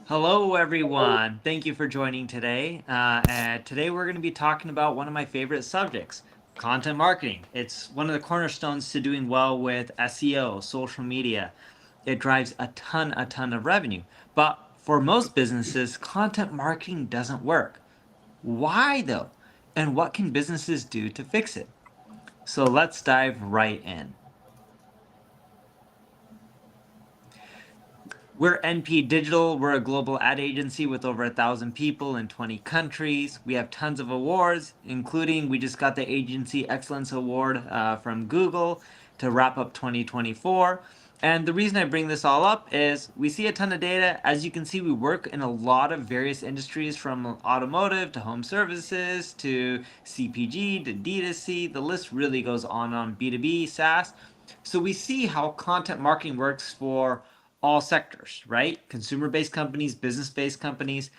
Hello, everyone. Thank you for joining today. And today we're going to be talking about one of my favorite subjects, content marketing. It's one of the cornerstones to doing well with SEO, social media. It drives a ton of revenue. But for most businesses, content marketing doesn't work. Why though? And what can businesses do to fix it? So let's dive right in. We're NP Digital. We're a global ad agency with over 1,000 people in 20 countries. We have tons of awards, including we just got the Agency Excellence Award from Google to wrap up 2024. And the reason I bring this all up is we see a ton of data. As you can see, we work in a lot of various industries from automotive to home services to CPG to D2C. The list really goes on B2B, SaaS. So we see how content marketing works for all sectors, right? Consumer-based companies, business-based companies.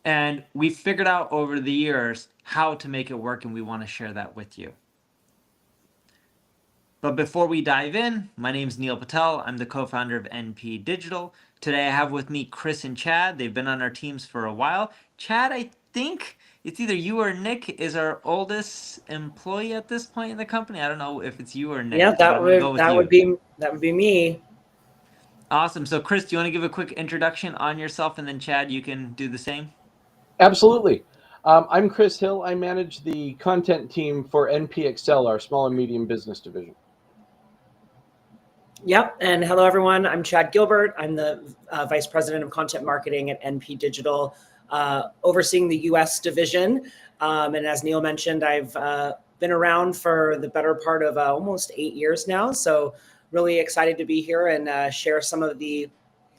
And we figured out over the years how to make it work, and we want to share that with you. But before we dive in, my name is Neil Patel. I'm the co-founder of NP Digital. Today I have with me Chris and Chad. They've been on our teams for a while. Chad, I think it's either you or Nick is our oldest employee at this point in the company. I don't know if it's you or Yeah, Nick, but I'm going to go with you. that would be me. Awesome. So Chris, do you want to give a quick introduction on yourself, and then Chad, you can do the same? Absolutely. I'm Chris Hill. I manage the content team for NPXL, our small and medium business division. Yep. And hello, everyone. I'm Chad Gilbert. I'm the Vice President of Content Marketing at NP Digital, overseeing the US division. And as Neil mentioned, I've been around for the better part of almost 8 years now. So really excited to be here and share some of the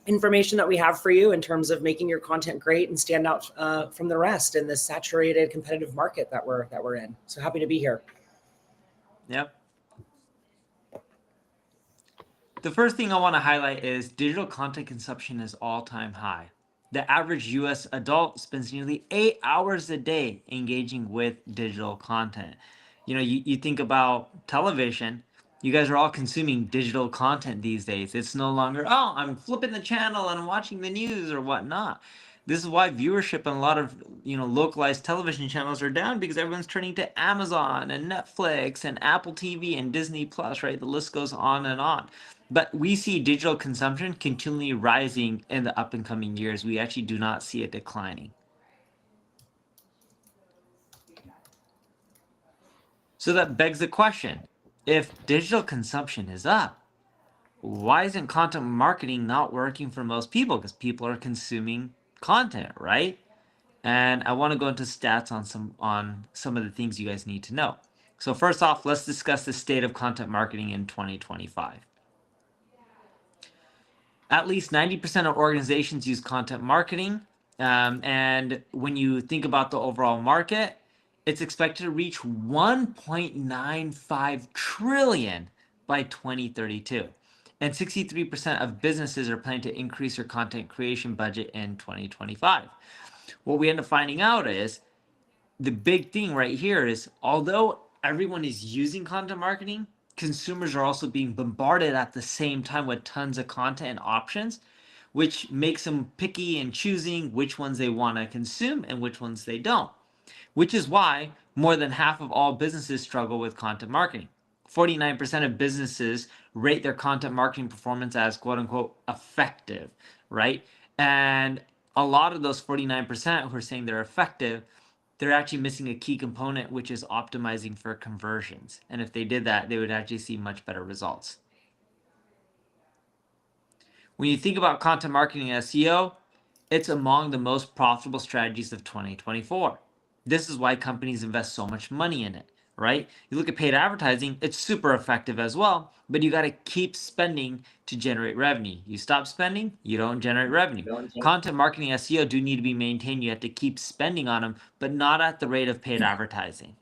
information that we have for you in terms of making your content great and stand out from the rest in this saturated competitive market that we're in. So happy to be here. Yep. The first thing I want to highlight is digital content consumption is all-time high. The average US adult spends nearly 8 hours a day engaging with digital content. You think about television, you guys are all consuming digital content these days. It's no longer, oh, I'm flipping the channel and I'm watching the news or whatnot. This is why viewership on a lot of localized television channels are down, because everyone's turning to Amazon and Netflix and Apple TV and Disney Plus, right? The list goes on and on. But we see digital consumption continually rising in the up and coming years. We actually do not see it declining. So that begs the question, if digital consumption is up, why isn't content marketing not working for most people? Because people are consuming content, right? And I want to go into stats on some of the things you guys need to know. So first off, let's discuss the state of content marketing in 2025. At least 90% of organizations use content marketing. And when you think about the overall market, it's expected to reach 1.95 trillion by 2032. And 63% of businesses are planning to increase their content creation budget in 2025. What we end up finding out is the big thing right here is, although everyone is using content marketing, consumers are also being bombarded at the same time with tons of content and options, which makes them picky and choosing which ones they want to consume and which ones they don't. Which is why more than half of all businesses struggle with content marketing. 49% of businesses rate their content marketing performance as quote unquote effective, right? And a lot of those 49% who are saying they're effective, they're actually missing a key component, which is optimizing for conversions. And if they did that, they would actually see much better results. When you think about content marketing and SEO, it's among the most profitable strategies of 2024. This is why companies invest so much money in it, right? You look at paid advertising, it's super effective as well, but you got to keep spending to generate revenue. You stop spending, you don't generate revenue. Content marketing SEO do need to be maintained. You have to keep spending on them, but not at the rate of paid advertising.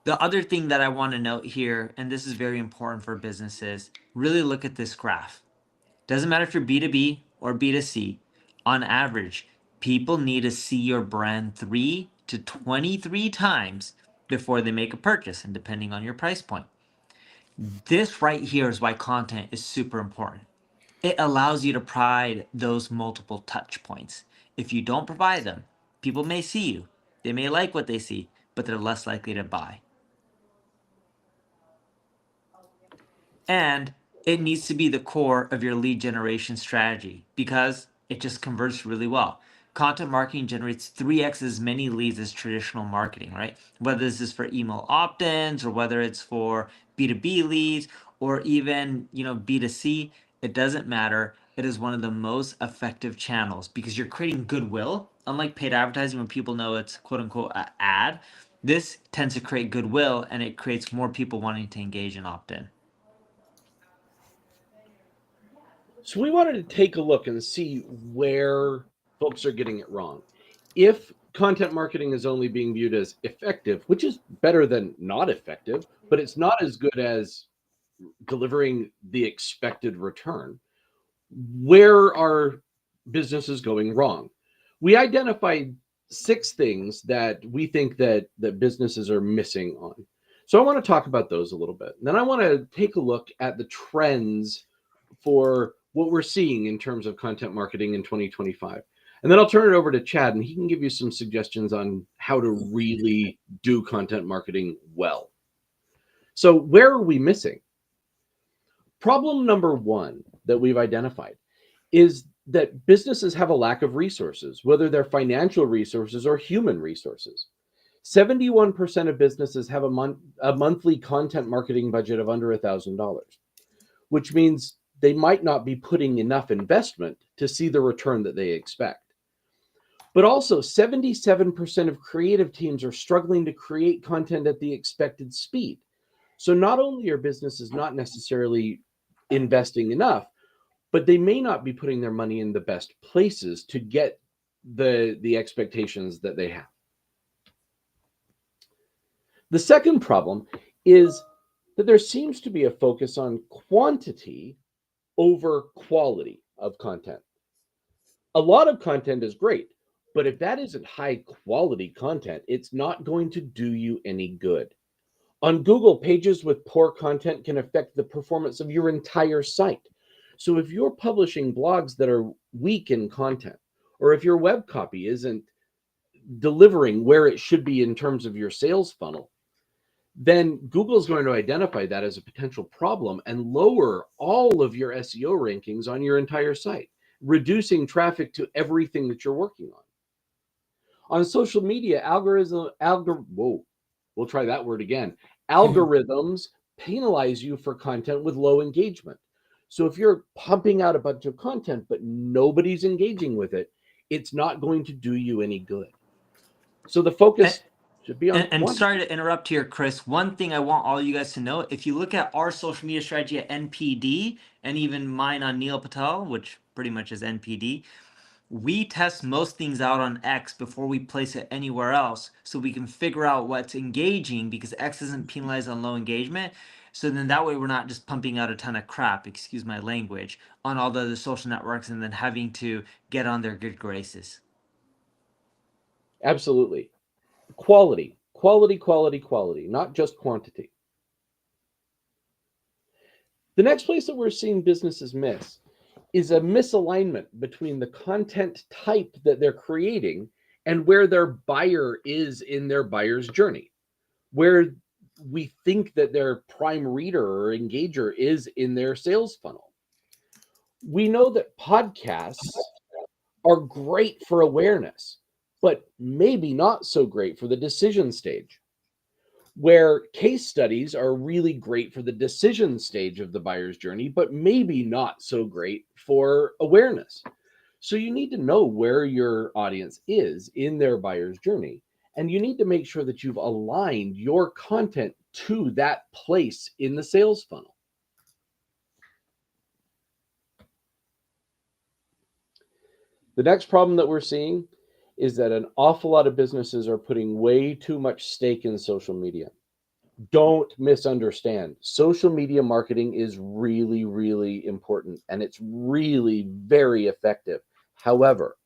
The other thing that I want to note here, and this is very important for businesses, really look at this graph. Doesn't matter if you're B2B or B2C, on average, people need to see your brand 3 to 23 times before they make a purchase, and depending on your price point. This right here is why content is super important. it allows you to provide those multiple touch points. If you don't provide them, people may see you, they may like what they see, but they're less likely to buy. And it needs to be the core of your lead generation strategy because it just converts really well. Content marketing generates 3x as many leads as traditional marketing, right? Whether this is for email opt-ins or whether it's for B2B leads or even, B2C, it doesn't matter. It is one of the most effective channels because you're creating goodwill. Unlike paid advertising when people know it's quote unquote an ad, this tends to create goodwill and it creates more people wanting to engage and opt in. So we wanted to take a look and see where folks are getting it wrong. If content marketing is only being viewed as effective, which is better than not effective, but it's not as good as delivering the expected return, where are businesses going wrong? We identified 6 things that we think that businesses are missing on. So I want to talk about those a little bit. And then I want to take a look at the trends for what we're seeing in terms of content marketing in 2025. And then I'll turn it over to Chad and he can give you some suggestions on how to really do content marketing well. So where are we missing? Problem number 1 that we've identified is that businesses have a lack of resources, whether they're financial resources or human resources. 71% of businesses have a monthly content marketing budget of under $1,000, which means they might not be putting enough investment to see the return that they expect. But also 77% of creative teams are struggling to create content at the expected speed. So not only are businesses not necessarily investing enough, but they may not be putting their money in the best places to get the expectations that they have. The second problem is that there seems to be a focus on quantity over quality of content. A lot of content is great, but if that isn't high quality content, it's not going to do you any good. On Google, pages with poor content can affect the performance of your entire site. So if you're publishing blogs that are weak in content, or if your web copy isn't delivering where it should be in terms of your sales funnel, then Google's going to identify that as a potential problem and lower all of your SEO rankings on your entire site, reducing traffic to everything that you're working on. On social media, we'll try that word again. Algorithms penalize you for content with low engagement. So if you're pumping out a bunch of content, but nobody's engaging with it, it's not going to do you any good. So the focus should be on and sorry to interrupt here, Chris. One thing I want all you guys to know, if you look at our social media strategy at NPD and even mine on Neil Patel, which pretty much is NPD, we test most things out on X before we place it anywhere else so we can figure out what's engaging because X isn't penalized on low engagement. So then that way we're not just pumping out a ton of crap, excuse my language, on all the other social networks and then having to get on their good graces. Absolutely. Quality, not just quantity. The next place that we're seeing businesses miss is a misalignment between the content type that they're creating and where their buyer is in their buyer's journey, where we think that their prime reader or engager is in their sales funnel. We know that podcasts are great for awareness, but maybe not so great for the decision stage, where case studies are really great for the decision stage of the buyer's journey, but maybe not so great for awareness. So you need to know where your audience is in their buyer's journey, and you need to make sure that you've aligned your content to that place in the sales funnel. The next problem that we're seeing is that an awful lot of businesses are putting way too much stake in social media. Don't misunderstand. Social media marketing is really, really important, and it's really very effective. However,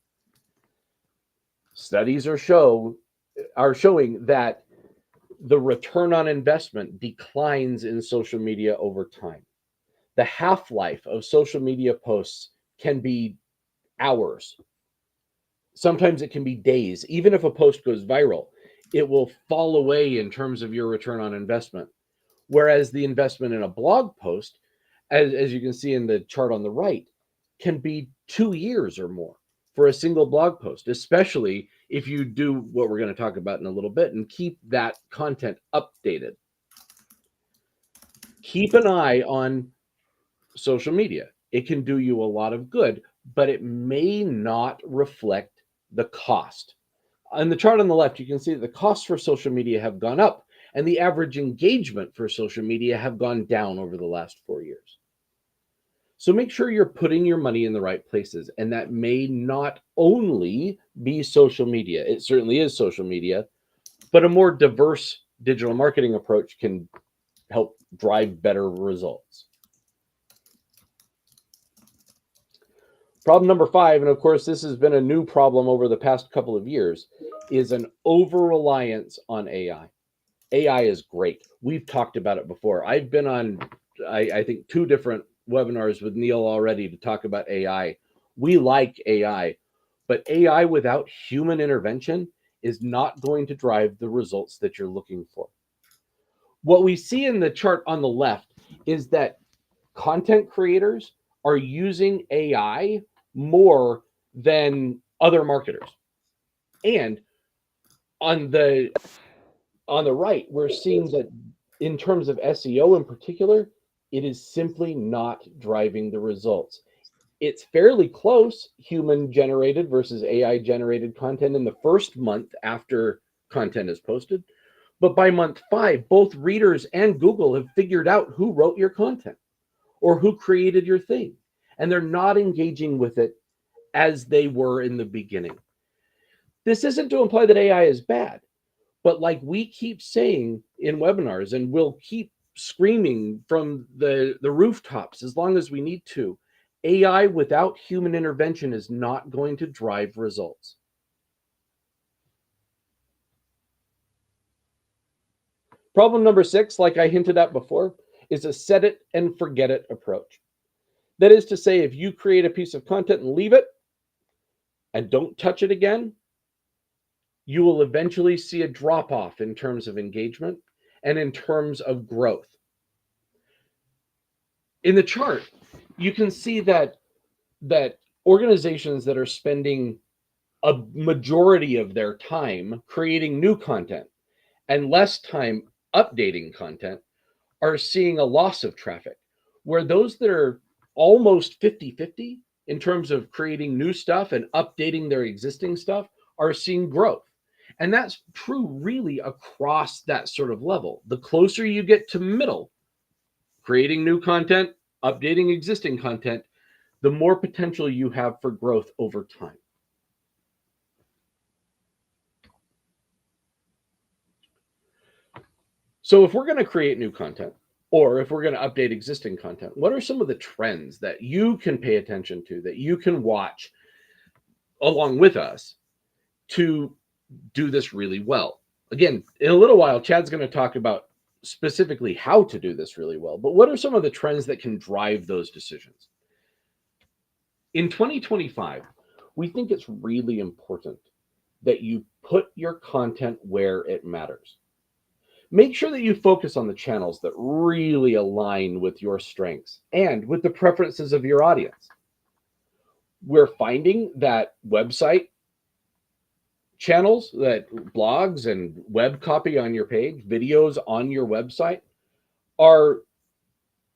studies are showing that the return on investment declines in social media over time. the half-life of social media posts can be hours. Sometimes it can be days. Even if a post goes viral, it will fall away in terms of your return on investment. Whereas the investment in a blog post, as you can see in the chart on the right, can be 2 years or more for a single blog post, especially if you do what we're going to talk about in a little bit and keep that content updated. Keep an eye on social media. It can do you a lot of good, but it may not reflect the cost. On the chart on the left, you can see that the costs for social media have gone up and the average engagement for social media have gone down over the last 4 years. So make sure you're putting your money in the right places. And that may not only be social media. It certainly is social media, but a more diverse digital marketing approach can help drive better results. Problem number 5, and of course, this has been a new problem over the past couple of years, is an over-reliance on AI. AI is great. We've talked about it before. I've been on, I think, 2 different webinars with Neil already to talk about AI. We like AI, but AI without human intervention is not going to drive the results that you're looking for. What we see in the chart on the left is that content creators are using AI more than other marketers. And on the right, we're seeing that in terms of SEO in particular, it is simply not driving the results. It's fairly close, human generated versus AI generated content in the first month after content is posted. But by month 5, both readers and Google have figured out who wrote your content or who created your thing. And they're not engaging with it as they were in the beginning. This isn't to imply that AI is bad, but like we keep saying in webinars, and we'll keep screaming from the rooftops as long as we need to, AI without human intervention is not going to drive results. Problem number 6, like I hinted at before, is a set it and forget it approach. That is to say, if you create a piece of content and leave it and don't touch it again, you will eventually see a drop off in terms of engagement and in terms of growth. In the chart, you can see that organizations that are spending a majority of their time creating new content and less time updating content are seeing a loss of traffic, where those that are almost 50-50 in terms of creating new stuff and updating their existing stuff are seeing growth. And that's true really across that sort of level. The closer you get to middle, creating new content, updating existing content, the more potential you have for growth over time. So if we're going to create new content, or if we're going to update existing content, what are some of the trends that you can pay attention to, that you can watch along with us to do this really well? Again, in a little while, Chad's going to talk about specifically how to do this really well, but what are some of the trends that can drive those decisions? In 2025, we think it's really important that you put your content where it matters. Make sure that you focus on the channels that really align with your strengths and with the preferences of your audience. We're finding that website channels, that blogs and web copy on your page, videos on your website are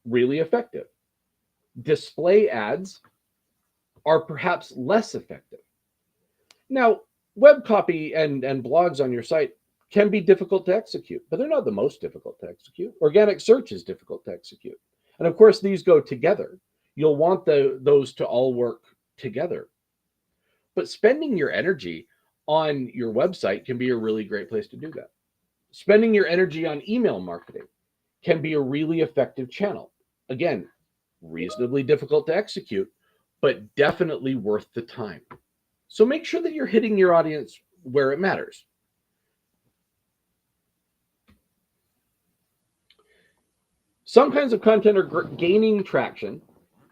really effective. Display ads are perhaps less effective. Now, web copy and blogs on your site can be difficult to execute, but they're not the most difficult to execute. Organic search is difficult to execute. And of course, these go together. You'll want those to all work together. But spending your energy on your website can be a really great place to do that. Spending your energy on email marketing can be a really effective channel. Again, reasonably difficult to execute, but definitely worth the time. So make sure that you're hitting your audience where it matters. Some kinds of content are gaining traction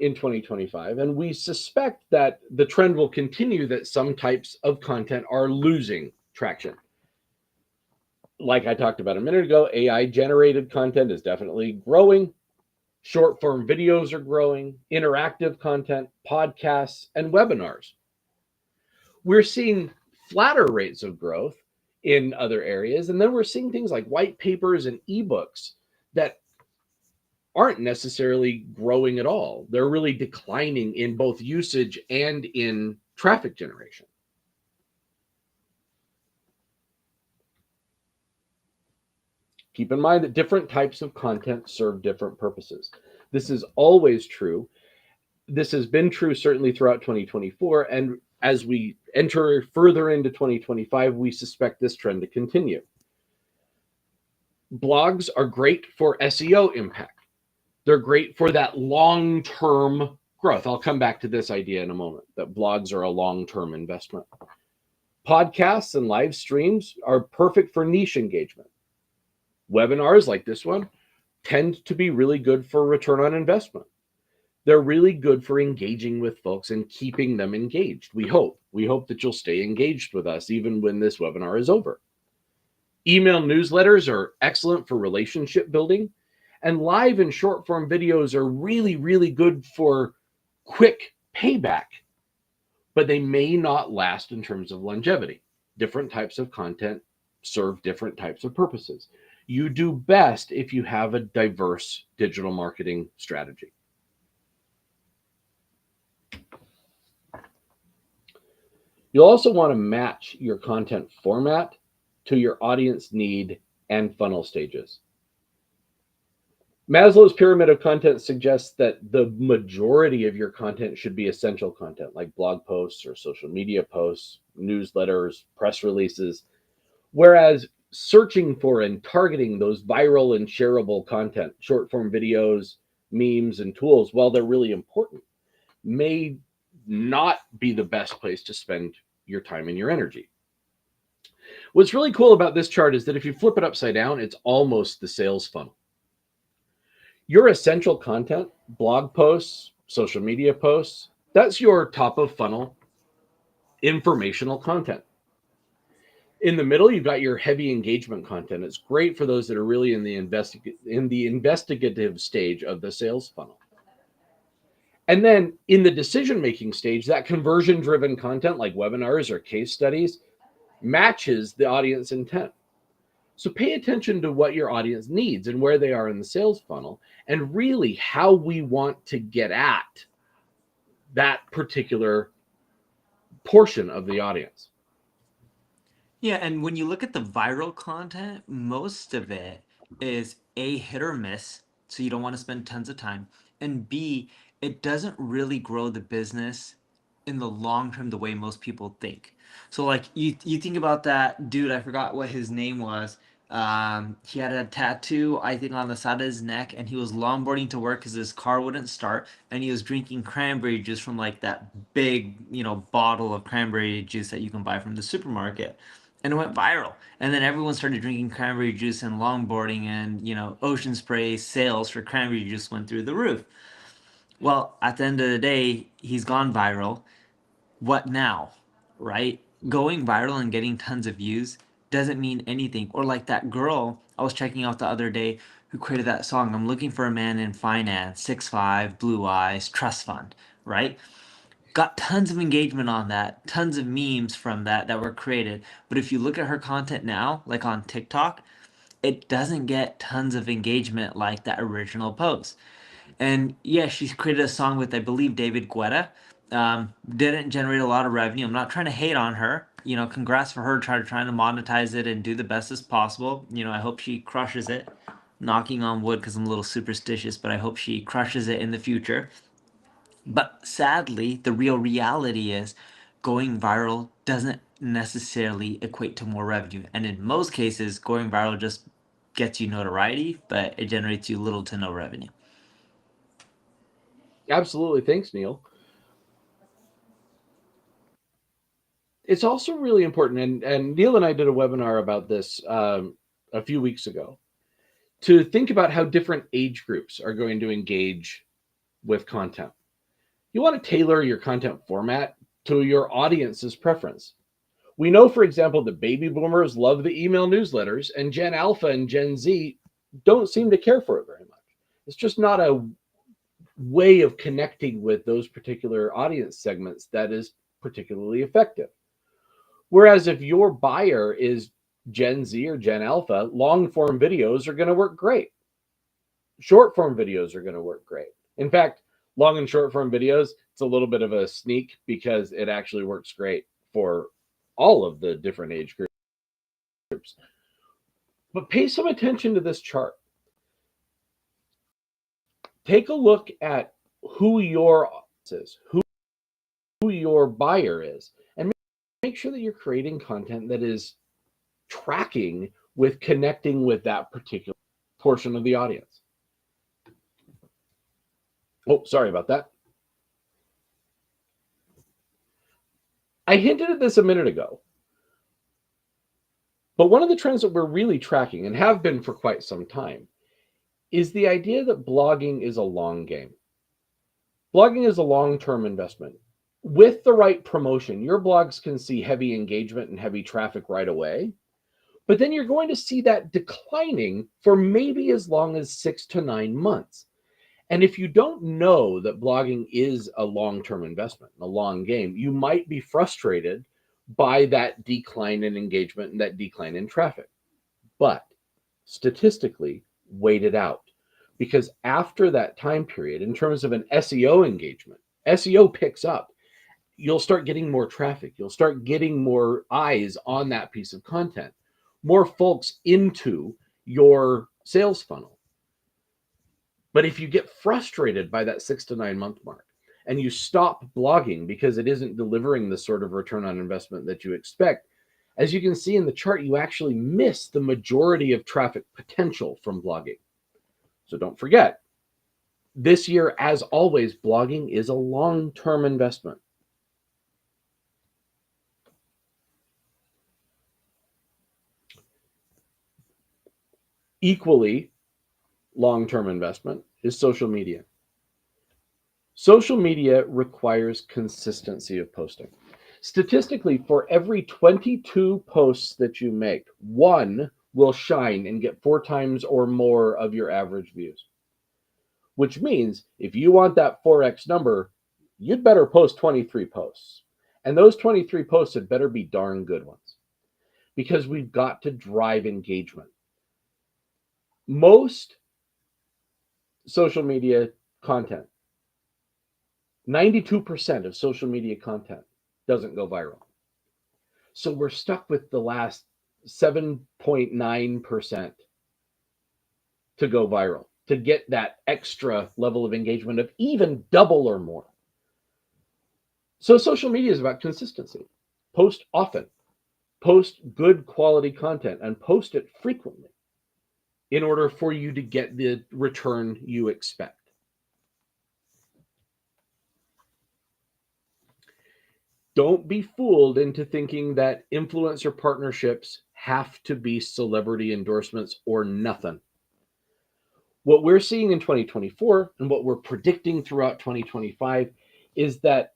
in 2025, and we suspect that the trend will continue, that some types of content are losing traction. Like I talked about a minute ago, AI generated content is definitely growing. Short form videos are growing, interactive content, podcasts, and webinars. We're seeing flatter rates of growth in other areas. And then we're seeing things like white papers and ebooks that aren't necessarily growing at all. They're really declining in both usage and in traffic generation. Keep in mind that different types of content serve different purposes. This is always true. This has been true certainly throughout 2024. And as we enter further into 2025, we suspect this trend to continue. Blogs are great for SEO impact. They're great for that long-term growth. I'll come back to this idea in a moment, that blogs are a long-term investment. Podcasts and live streams are perfect for niche engagement. Webinars like this one tend to be really good for return on investment. They're really good for engaging with folks and keeping them engaged. We hope that you'll stay engaged with us even when this webinar is over. Email newsletters are excellent for relationship building, and live and short form videos are really, really good for quick payback, but they may not last in terms of longevity. Different types of content serve different types of purposes. You do best if you have a diverse digital marketing strategy. You'll also want to match your content format to your audience need and funnel stages. Maslow's pyramid of content suggests that the majority of your content should be essential content, like blog posts or social media posts, newsletters, press releases, whereas searching for and targeting those viral and shareable content, short form videos, memes, and tools, while they're really important, may not be the best place to spend your time and your energy. What's really cool about this chart is that if you flip it upside down, it's almost the sales funnel. Your essential content, blog posts, social media posts, that's your top of funnel informational content. In the middle, you've got your heavy engagement content. It's great for those that are really in the investigative stage of the sales funnel. And then in the decision-making stage, that conversion-driven content like webinars or case studies matches the audience intent. So pay attention to what your audience needs and where they are in the sales funnel, and really how we want to get at that particular portion of the audience. Yeah, and when you look at the viral content, most of it is A, hit or miss, so you don't want to spend tons of time, and B, it doesn't really grow the business in the long term the way most people think. So like you think about that dude, I forgot what his name was. He had a tattoo, I think, on the side of his neck, and he was longboarding to work because his car wouldn't start, and he was drinking cranberry juice from like that big, bottle of cranberry juice that you can buy from the supermarket. And it went viral. And then everyone started drinking cranberry juice and longboarding, and Ocean Spray sales for cranberry juice went through the roof. Well, at the end of the day, he's gone viral. What now? Right? Going viral and getting tons of views doesn't mean anything. Or like that girl I was checking out the other day who created that song, I'm looking for a man in finance, 6'5", blue eyes, trust fund, right? Got tons of engagement on that, tons of memes from that were created. But if you look at her content now, like on TikTok, it doesn't get tons of engagement like that original post. And yeah, she's created a song with, I believe, David Guetta. Didn't generate a lot of revenue. I'm not trying to hate on her. Congrats for her trying to monetize it and do the best as possible. I hope she crushes it. Knocking on wood because I'm a little superstitious, but I hope she crushes it in the future. But sadly, the real reality is going viral doesn't necessarily equate to more revenue. And in most cases, going viral just gets you notoriety, but it generates you little to no revenue. Absolutely. Thanks, Neil. It's also really important, and Neil and I did a webinar about this a few weeks ago. to think about how different age groups are going to engage with content. You want to tailor your content format to your audience's preference. We know, for example, that baby boomers love the email newsletters, and Gen Alpha and Gen Z don't seem to care for it very much. It's just not a way of connecting with those particular audience segments that is particularly effective. Whereas if your buyer is Gen Z or Gen Alpha, long form videos are going to work great. Short form videos are going to work great. In fact, long and short form videos, it's a little bit of a sneak because it actually works great for all of the different age groups. But pay some attention to this chart. Take a look at who your audience is, who your buyer is, and make sure that you're creating content that is tracking with connecting with that particular portion of the audience. Oh, sorry about that. I hinted at this a minute ago, but one of the trends that we're really tracking and have been for quite some time is the idea that blogging is a long game. Blogging is a long-term investment. With the right promotion, your blogs can see heavy engagement and heavy traffic right away, but then you're going to see that declining for maybe as long as 6 to 9 months. And if you don't know that blogging is a long-term investment, a long game, you might be frustrated by that decline in engagement and that decline in traffic. But statistically, wait it out. Because after that time period, in terms of an SEO engagement, SEO picks up. You'll start getting more traffic. You'll start getting more eyes on that piece of content, more folks into your sales funnel. But if you get frustrated by that 6 to 9 month mark and you stop blogging because it isn't delivering the sort of return on investment that you expect, as you can see in the chart, you actually miss the majority of traffic potential from blogging. So don't forget, this year, as always, blogging is a long-term investment. Equally long-term investment is social media. Social media requires consistency of posting. Statistically, for every 22 posts that you make, one will shine and get 4 times or more of your average views. Which means if you want that 4x number, you'd better post 23 posts. And those 23 posts had better be darn good ones, because we've got to drive engagement. Most social media content, 92% of social media content doesn't go viral. So we're stuck with the last 7.9% to go viral, to get that extra level of engagement of even double or more. So social media is about consistency. Post often, post good quality content, and post it frequently in order for you to get the return you expect. Don't be fooled into thinking that influencer partnerships have to be celebrity endorsements or nothing. What we're seeing in 2024 and what we're predicting throughout 2025 is that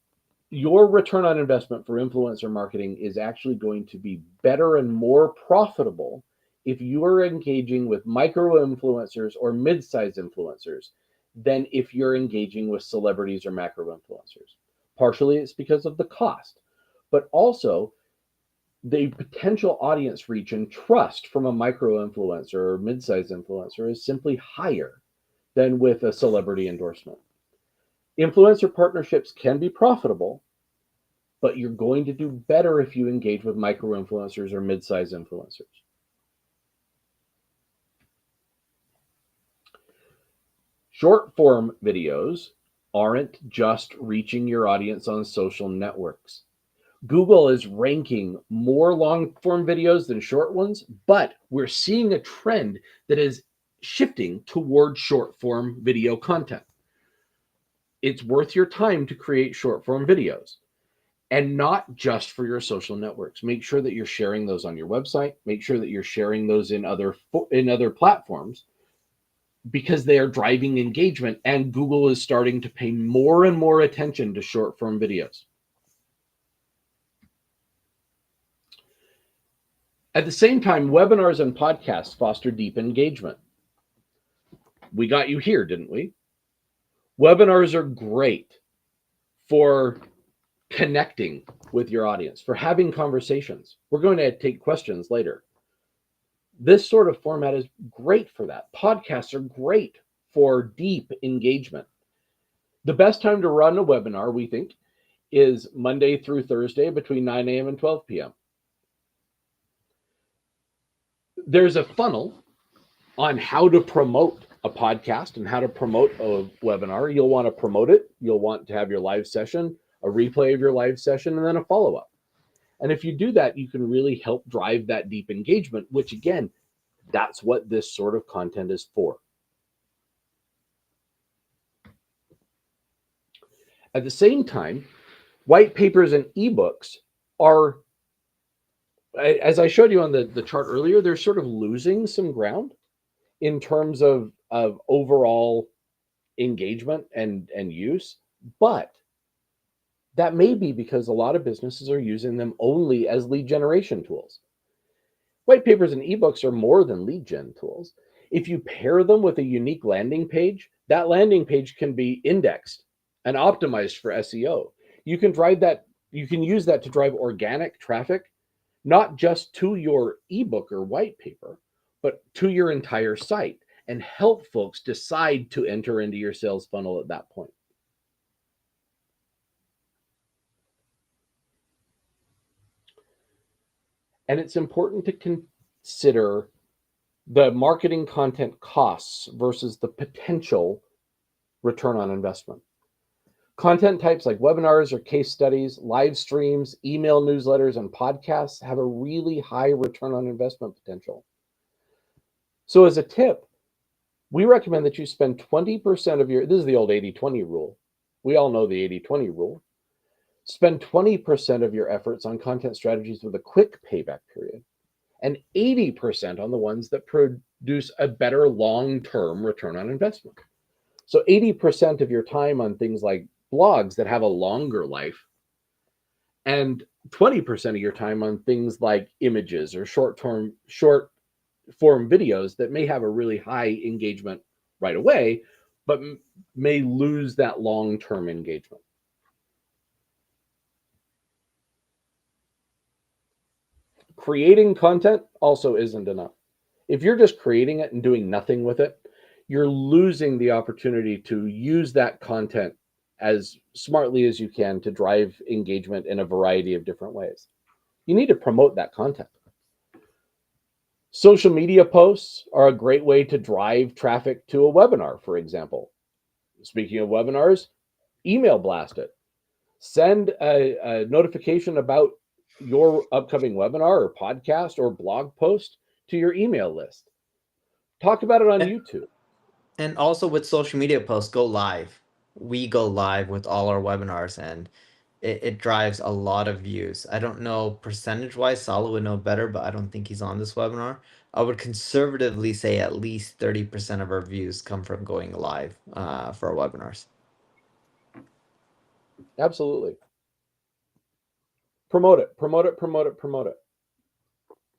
your return on investment for influencer marketing is actually going to be better and more profitable if you are engaging with micro influencers or mid-size influencers than if you're engaging with celebrities or macro influencers. Partially it's because of the cost, but also the potential audience reach and trust from a micro influencer or mid-size influencer is simply higher than with a celebrity endorsement. Influencer partnerships can be profitable, but you're going to do better if you engage with micro influencers or mid-size influencers. Short form videos aren't just reaching your audience on social networks. Google is ranking more long form videos than short ones, but we're seeing a trend that is shifting toward short form video content. It's worth your time to create short form videos, and not just for your social networks. Make sure that you're sharing those on your website. Make sure that you're sharing those in other platforms because they are driving engagement, and Google is starting to pay more and more attention to short form videos. At the same time, webinars and podcasts foster deep engagement. We got you here, didn't we? Webinars are great for connecting with your audience, for having conversations. We're going to take questions later. This sort of format is great for that. Podcasts are great for deep engagement. The best time to run a webinar, we think, is Monday through Thursday between 9 a.m. and 12 p.m. There's a funnel on how to promote a podcast and how to promote a webinar. You'll want to promote it. You'll want to have your live session, a replay of your live session, and then a follow-up. And if you do that, you can really help drive that deep engagement, which again, that's what this sort of content is for. At the same time, white papers and ebooks are, as I showed you on the chart earlier, they're sort of losing some ground in terms of overall engagement and use. But that may be because a lot of businesses are using them only as lead generation tools. White papers and ebooks are more than lead gen tools. If you pair them with a unique landing page, that landing page can be indexed and optimized for SEO. You can use that to drive organic traffic, not just to your ebook or white paper, but to your entire site, and help folks decide to enter into your sales funnel at that point. And it's important to consider the marketing content costs versus the potential return on investment. Content types like webinars or case studies, live streams, email newsletters, and podcasts have a really high return on investment potential. So as a tip, we recommend that you spend 20% of your, this is the old 80-20 rule. We all know the 80-20 rule. Spend 20% of your efforts on content strategies with a quick payback period, and 80% on the ones that produce a better long-term return on investment. So 80% of your time on things like blogs that have a longer life, and 20% of your time on things like images or short form videos that may have a really high engagement right away, but may lose that long-term engagement. Creating content also isn't enough. If you're just creating it and doing nothing with it, you're losing the opportunity to use that content as smartly as you can to drive engagement in a variety of different ways. You need to promote that content. Social media posts are a great way to drive traffic to a webinar, for example. Speaking of webinars, email blast it. Send a notification about your upcoming webinar or podcast or blog post to your email list. Talk about it on YouTube. And also with social media posts, go live. We go live with all our webinars, and it drives a lot of views. I don't know percentage-wise, Salo would know better, but I don't think he's on this webinar. I would conservatively say at least 30% of our views come from going live for our webinars. Absolutely. Promote it, promote it, promote it, promote it.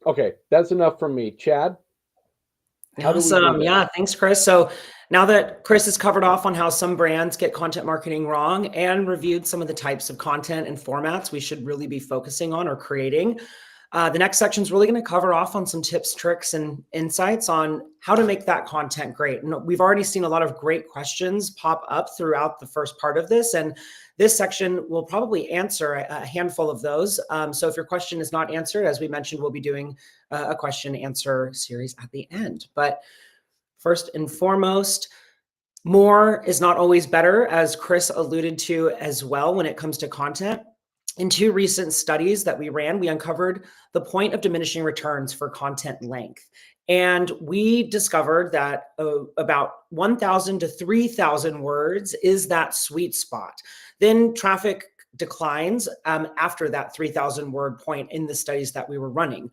Okay, that's enough from me. Chad? Awesome. Yeah, thanks, Chris. So now that Chris has covered off on how some brands get content marketing wrong and reviewed some of the types of content and formats we should really be focusing on or creating, the next section is really going to cover off on some tips, tricks, and insights on how to make that content great. And we've already seen a lot of great questions pop up throughout the first part of this. And this section will probably answer a handful of those. So if your question is not answered, as we mentioned, we'll be doing a question answer series at the end. But first and foremost, more is not always better, as Chris alluded to as well when it comes to content. In 2 recent studies that we ran, we uncovered the point of diminishing returns for content length. And we discovered that about 1,000 to 3,000 words is that sweet spot. Then traffic declines after that 3,000 word point in the studies that we were running.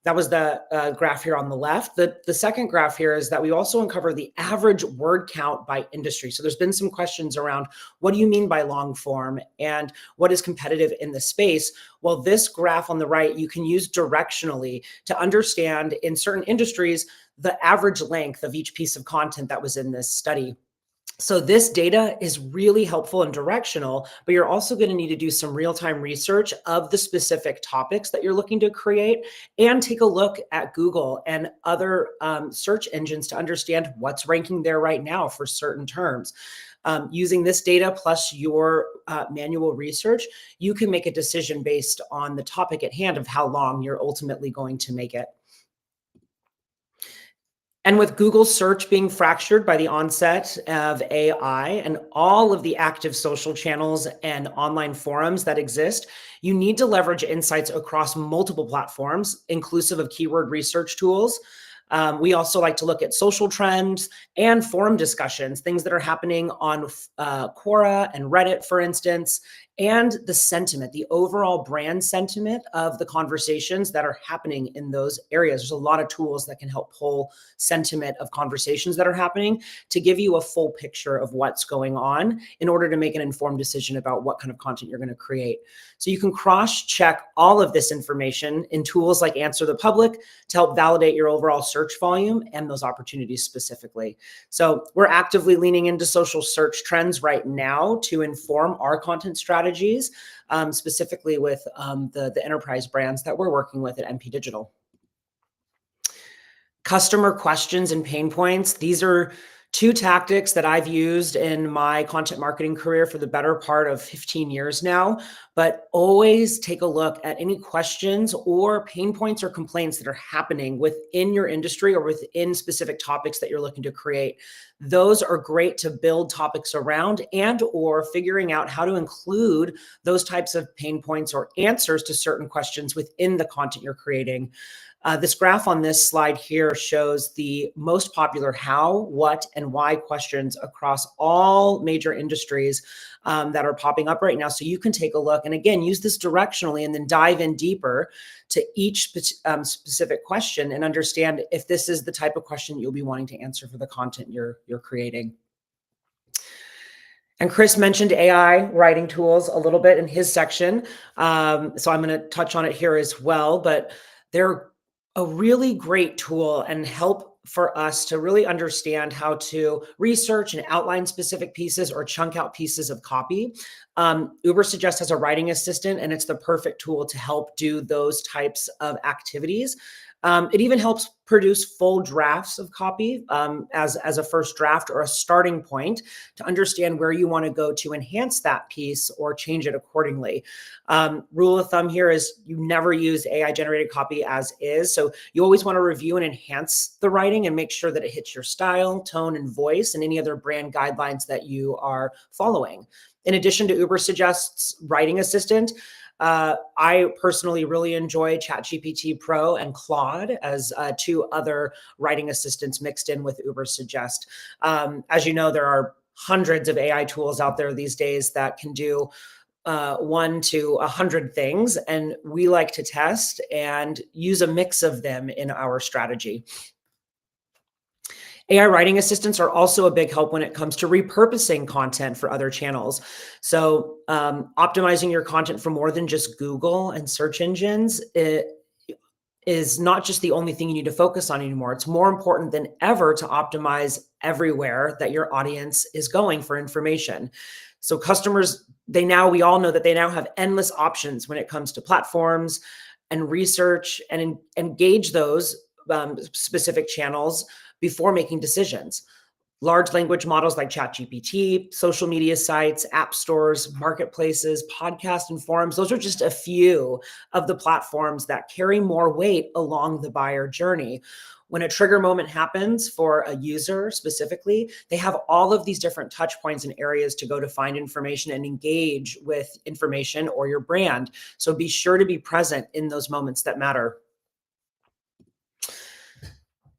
That was the graph here on the left. The second graph here is that we also uncover the average word count by industry. So there's been some questions around what do you mean by long form and what is competitive in the space? Well, this graph on the right, you can use directionally to understand in certain industries, the average length of each piece of content that was in this study. So this data is really helpful and directional, but you're also going to need to do some real-time research of the specific topics that you're looking to create and take a look at Google and other search engines to understand what's ranking there right now for certain terms. Using this data plus your manual research, you can make a decision based on the topic at hand of how long you're ultimately going to make it. And with Google search being fractured by the onset of AI and all of the active social channels and online forums that exist, you need to leverage insights across multiple platforms, inclusive of keyword research tools. We also like to look at social trends and forum discussions, things that are happening on Quora and Reddit, for instance, and the sentiment, the overall brand sentiment of the conversations that are happening in those areas. There's a lot of tools that can help pull sentiment of conversations that are happening to give you a full picture of what's going on in order to make an informed decision about what kind of content you're going to create. So you can cross-check all of this information in tools like Answer the Public to help validate your overall search volume and those opportunities specifically. So we're actively leaning into social search trends right now to inform our content strategies, specifically with the enterprise brands that we're working with at NP Digital. Customer questions and pain points. These are two tactics that I've used in my content marketing career for the better part of 15 years now, but always take a look at any questions or pain points or complaints that are happening within your industry or within specific topics that you're looking to create. Those are great to build topics around and or figuring out how to include those types of pain points or answers to certain questions within the content you're creating. This graph on this slide here shows the most popular how, what, and why questions across all major industries that are popping up right now. So you can take a look and again, use this directionally and then dive in deeper to each specific question and understand if this is the type of question you'll be wanting to answer for the content you're creating. And Chris mentioned AI writing tools a little bit in his section. So I'm going to touch on it here as well, but they're a really great tool and help for us to really understand how to research and outline specific pieces or chunk out pieces of copy. Ubersuggest has a writing assistant, and it's the perfect tool to help do those types of activities. It even helps produce full drafts of copy as a first draft or a starting point to understand where you want to go to enhance that piece or change it accordingly. Rule of thumb here is you never use AI generated copy as is. So you always want to review and enhance the writing and make sure that it hits your style, tone, and voice and any other brand guidelines that you are following. In addition to Ubersuggest's writing assistant, I personally really enjoy ChatGPT Pro and Claude as two other writing assistants mixed in with Ubersuggest. As you know, there are hundreds of AI tools out there these days that can do 1 to 100 things, and we like to test and use a mix of them in our strategy. AI writing assistants are also a big help when it comes to repurposing content for other channels. So optimizing your content for more than just Google and search engines is not just the only thing you need to focus on anymore. It's more important than ever to optimize everywhere that your audience is going for information. So customers, we all know that they now have endless options when it comes to platforms and research and engage those specific channels before making decisions. Large language models like ChatGPT, social media sites, app stores, marketplaces, podcasts, and forums, those are just a few of the platforms that carry more weight along the buyer journey. When a trigger moment happens for a user specifically, they have all of these different touch points and areas to go to find information and engage with information or your brand. So be sure to be present in those moments that matter.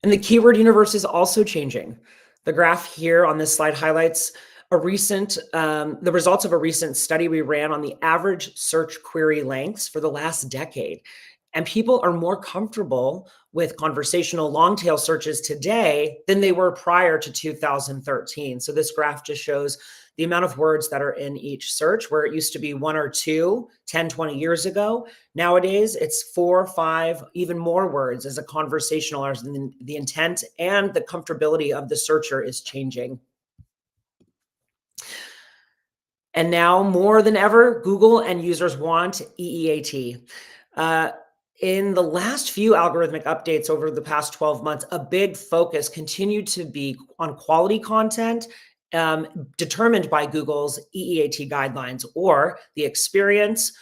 And the keyword universe is also changing. The graph here on this slide highlights the results of a recent study we ran on the average search query lengths for the last decade. And people are more comfortable with conversational long tail searches today than they were prior to 2013. So this graph just shows the amount of words that are in each search, where it used to be 1 or 2 10, 20 years ago. Nowadays, it's 4, 5, even more words as a conversational, or the intent and the comfortability of the searcher is changing. And now more than ever, Google and users want EEAT. In the last few algorithmic updates over the past 12 months, a big focus continued to be on quality content determined by Google's EEAT guidelines, or the experience.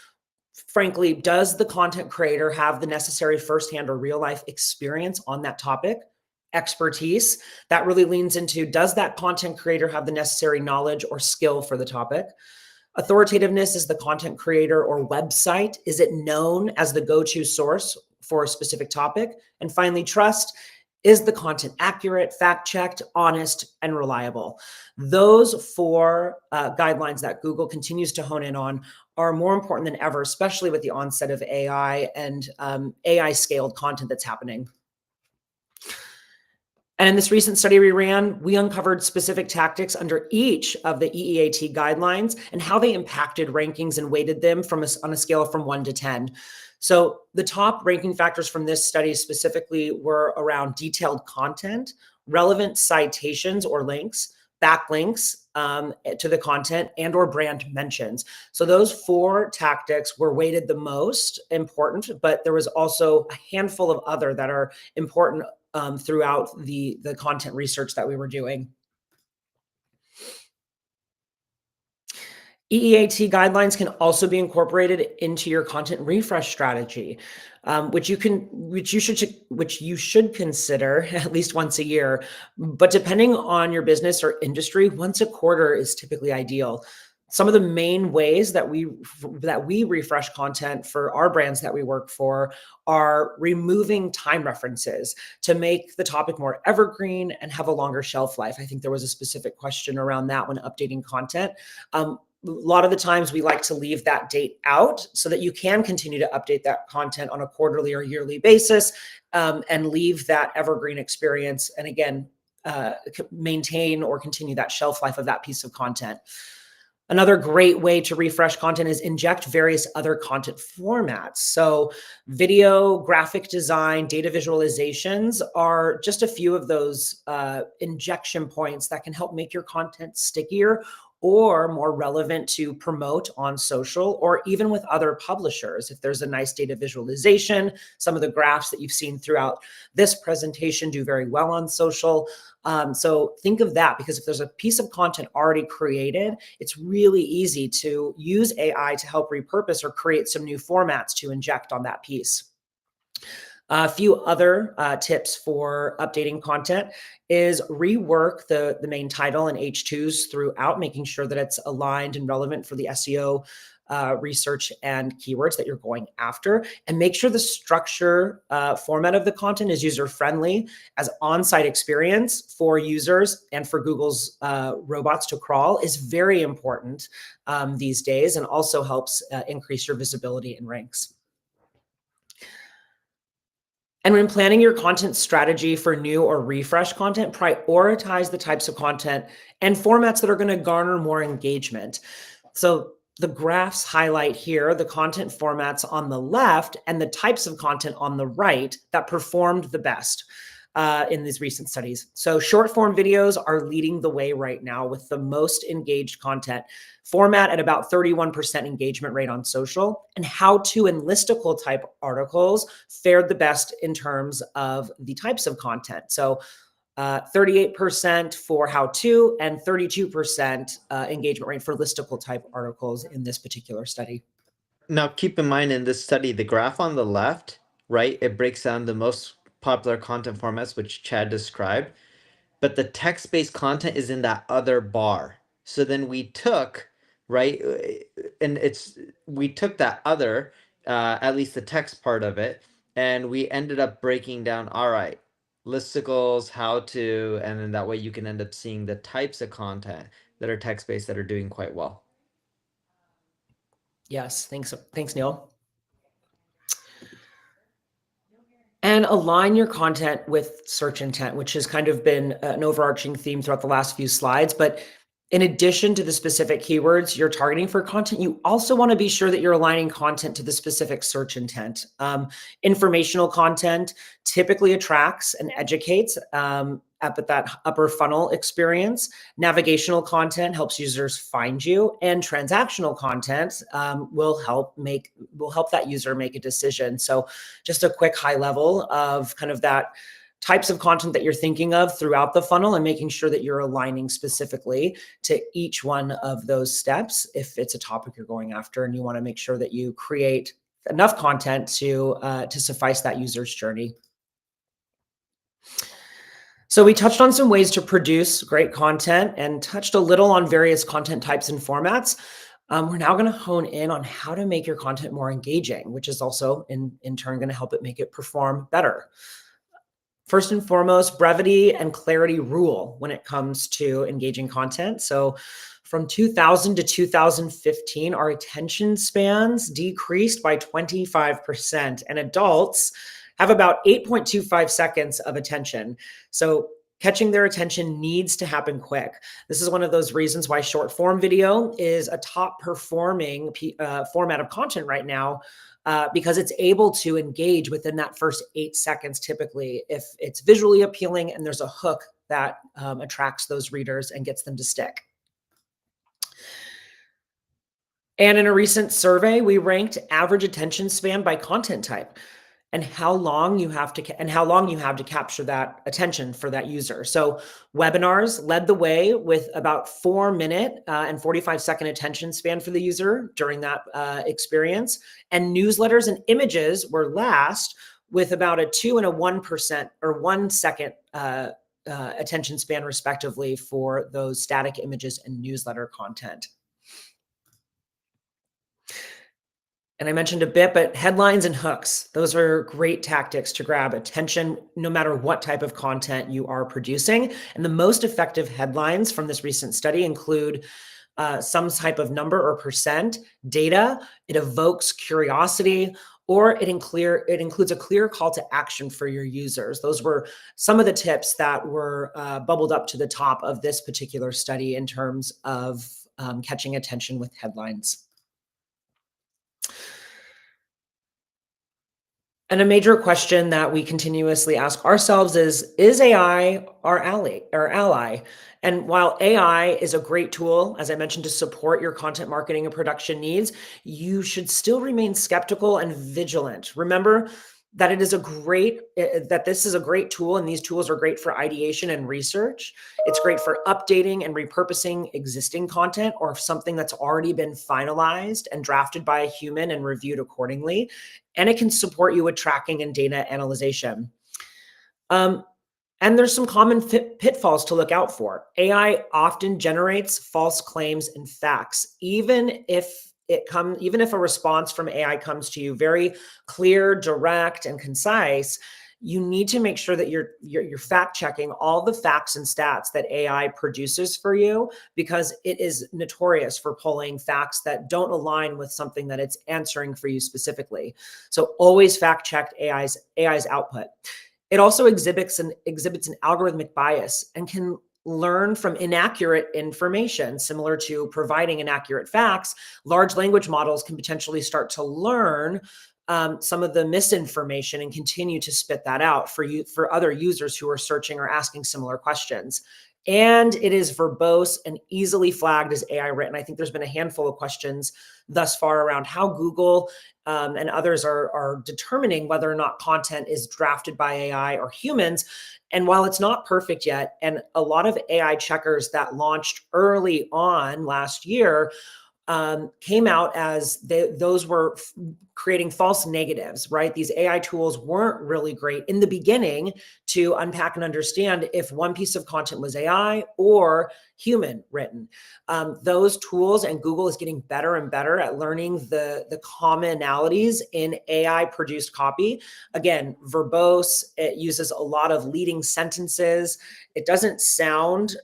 Frankly, does the content creator have the necessary firsthand or real life experience on that topic? Expertise, that really leans into, does that content creator have the necessary knowledge or skill for the topic? Authoritativeness is the content creator or website. Is it known as the go-to source for a specific topic? And finally, trust. Is the content accurate, fact-checked, honest, and reliable? Those 4 guidelines that Google continues to hone in on are more important than ever, especially with the onset of AI and AI-scaled content that's happening. And in this recent study we ran, we uncovered specific tactics under each of the EEAT guidelines and how they impacted rankings and weighted them on a scale from 1 to 10. So the top ranking factors from this study specifically were around detailed content, relevant citations or links, backlinks to the content, and or brand mentions. So those 4 tactics were weighted the most important, but there was also a handful of other that are important throughout the content research that we were doing. EEAT guidelines can also be incorporated into your content refresh strategy, which you should consider at least once a year. But depending on your business or industry, once a quarter is typically ideal. Some of the main ways that we refresh content for our brands that we work for are removing time references to make the topic more evergreen and have a longer shelf life. I think there was a specific question around that when updating content. A lot of the times we like to leave that date out so that you can continue to update that content on a quarterly or yearly basis, and leave that evergreen experience, and again, maintain or continue that shelf life of that piece of content. Another great way to refresh content is inject various other content formats. So video, graphic design, data visualizations are just a few of those injection points that can help make your content stickier or more relevant to promote on social, or even with other publishers. If there's a nice data visualization, some of the graphs that you've seen throughout this presentation do very well on social. So think of that, because if there's a piece of content already created, it's really easy to use AI to help repurpose or create some new formats to inject on that piece. A few other tips for updating content is rework the main title and H2s throughout, making sure that it's aligned and relevant for the SEO research and keywords that you're going after, and make sure the structure format of the content is user-friendly as on-site experience for users and for Google's robots to crawl is very important these days, and also helps increase your visibility in ranks. And when planning your content strategy for new or refresh content, prioritize the types of content and formats that are going to garner more engagement. So the graphs highlight here the content formats on the left and the types of content on the right that performed the best in these recent studies. So short form videos are leading the way right now with the most engaged content format at about 31% engagement rate on social, and how-to and listicle type articles fared the best in terms of the types of content. So 38% for how-to and 32% engagement rate for listicle type articles in this particular study. Now, keep in mind in this study, the graph on the left, right, it breaks down the most popular content formats, which Chad described, but the text-based content is in that other bar. So then we took, right, and we took that other, at least the text part of it, and we ended up breaking down, all right, listicles, how to, and then that way you can end up seeing the types of content that are text-based that are doing quite well. Yes, thanks, Neil. And align your content with search intent, which has kind of been an overarching theme throughout the last few slides. But in addition to the specific keywords you're targeting for content, you also want to be sure that you're aligning content to the specific search intent. Informational content typically attracts and educates at that upper funnel experience. Navigational content helps users find you, and transactional content will help that user make a decision. So just a quick high level of kind of that types of content that you're thinking of throughout the funnel, and making sure that you're aligning specifically to each one of those steps if it's a topic you're going after, and you want to make sure that you create enough content to suffice that user's journey. So we touched on some ways to produce great content and touched a little on various content types and formats. We're now going to hone in on how to make your content more engaging, which is also in turn going to help it make it perform better. First and foremost, brevity and clarity rule when it comes to engaging content. So from 2000 to 2015, our attention spans decreased by 25%, and adults have about 8.25 seconds of attention. So catching their attention needs to happen quick. This is one of those reasons why short form video is a top performing format of content right now, because it's able to engage within that first 8 seconds typically, if it's visually appealing and there's a hook that attracts those readers and gets them to stick. And in a recent survey, we ranked average attention span by content type and how long you have to capture that attention for that user. So webinars led the way with about 4 minute and 45-second attention span for the user during that experience. And newsletters and images were last with about a 2 and a 1% or 1 second attention span respectively for those static images and newsletter content. And I mentioned a bit, but headlines and hooks, those are great tactics to grab attention no matter what type of content you are producing. And the most effective headlines from this recent study include some type of number or percent, data, it evokes curiosity, or it includes a clear call to action for your users. Those were some of the tips that were bubbled up to the top of this particular study in terms of catching attention with headlines. And a major question that we continuously ask ourselves is AI our ally? And while AI is a great tool, as I mentioned, to support your content marketing and production needs, you should still remain skeptical and vigilant. Remember that this is a great tool, and these tools are great for ideation and research. It's great for updating and repurposing existing content or something that's already been finalized and drafted by a human and reviewed accordingly. And it can support you with tracking and data analyzation. And there's some common pitfalls to look out for. AI often generates false claims and facts, even if a response from AI comes to you very clear, direct, and concise. You need to make sure that you're fact checking all the facts and stats that AI produces for you, because it is notorious for pulling facts that don't align with something that it's answering for you specifically. So always fact check AI's output. It also exhibits an algorithmic bias and can learn from inaccurate information. Similar to providing inaccurate facts, large language models can potentially start to learn some of the misinformation and continue to spit that out for other users who are searching or asking similar questions. And it is verbose and easily flagged as AI written. I think there's been a handful of questions thus far around how Google and others are determining whether or not content is drafted by AI or humans. And while it's not perfect yet, and a lot of AI checkers that launched early on last year came out as those were creating false negatives, right? These AI tools weren't really great in the beginning to unpack and understand if one piece of content was AI or human written. Those tools, and Google is getting better and better at learning the commonalities in AI produced copy. Again, verbose, it uses a lot of leading sentences. It doesn't sound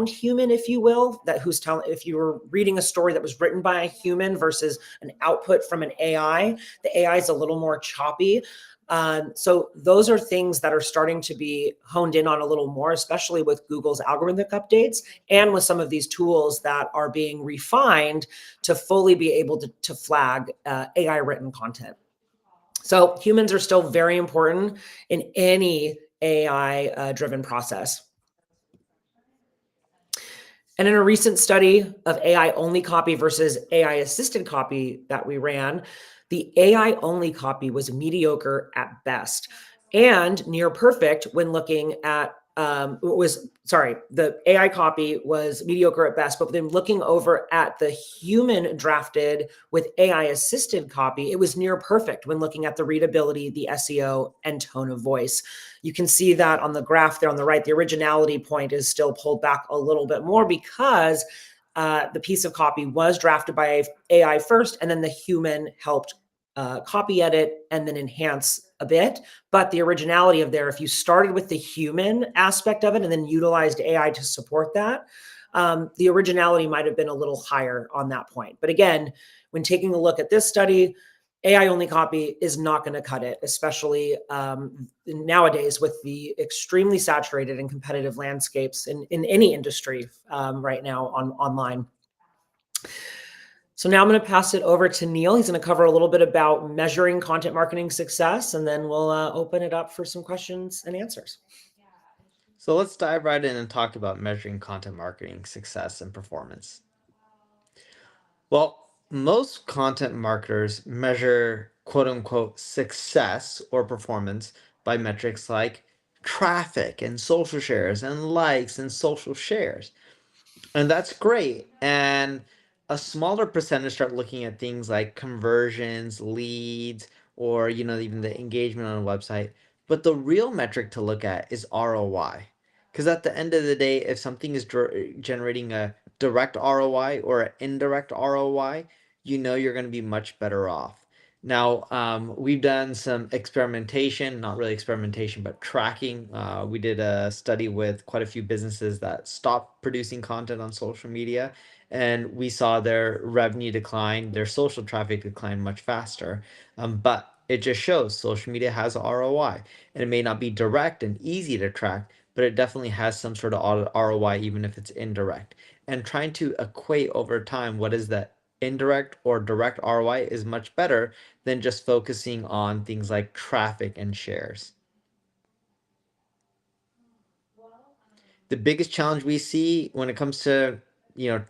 human, if you will, if you were reading a story that was written by a human versus an output from an AI, the AI is a little more choppy. So those are things that are starting to be honed in on a little more, especially with Google's algorithmic updates and with some of these tools that are being refined to fully be able to flag AI written content. So humans are still very important in any AI driven process. And in a recent study of AI only copy versus AI assisted copy that we ran, the AI only copy was mediocre at best and near perfect when looking at the AI copy was mediocre at best, but then looking over at the human drafted with AI assisted copy, it was near perfect when looking at the readability, the SEO, and tone of voice. You can see that on the graph there on the right, the originality point is still pulled back a little bit more because the piece of copy was drafted by AI first, and then the human helped copy edit and then enhance a bit. But the originality of there, if you started with the human aspect of it and then utilized AI to support that, the originality might have been a little higher on that point. But again, when taking a look at this study, AI only copy is not going to cut it, especially nowadays with the extremely saturated and competitive landscapes in any industry right now online. So now I'm going to pass it over to Neil. He's going to cover a little bit about measuring content marketing success, and then we'll open it up for some questions and answers. So let's dive right in and talk about measuring content marketing success and performance. Well, most content marketers measure quote unquote success or performance by metrics like traffic and social shares and likes and social shares. And that's great. And a smaller percentage start looking at things like conversions, leads, or even the engagement on a website. But the real metric to look at is ROI. Because at the end of the day, if something is generating a direct ROI or an indirect ROI, you're going to be much better off. Now, we've done some experimentation, not really experimentation, but tracking. We did a study with quite a few businesses that stopped producing content on social media, and we saw their revenue decline, their social traffic decline much faster. But it just shows social media has a ROI, and it may not be direct and easy to track, but it definitely has some sort of ROI, even if it's indirect. And trying to equate over time what is that indirect or direct ROI is much better than just focusing on things like traffic and shares. The biggest challenge we see when it comes to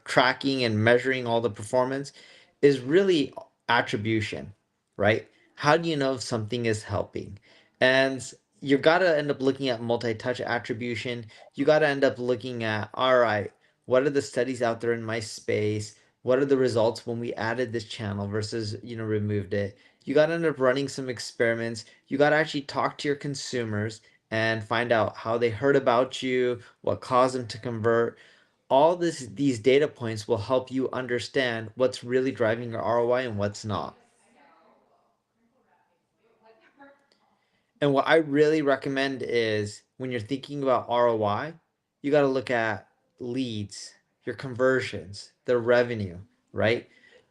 tracking and measuring all the performance is really attribution, right? How do you know if something is helping? And you got to end up looking at multi-touch attribution. You got to end up looking at, all right, what are the studies out there in my space? What are the results when we added this channel versus removed it? You got to end up running some experiments. You got to actually talk to your consumers and find out how they heard about you, what caused them to convert. All these data points will help you understand what's really driving your ROI and what's not. And what I really recommend is when you're thinking about ROI, you got to look at leads, your conversions, the revenue, right?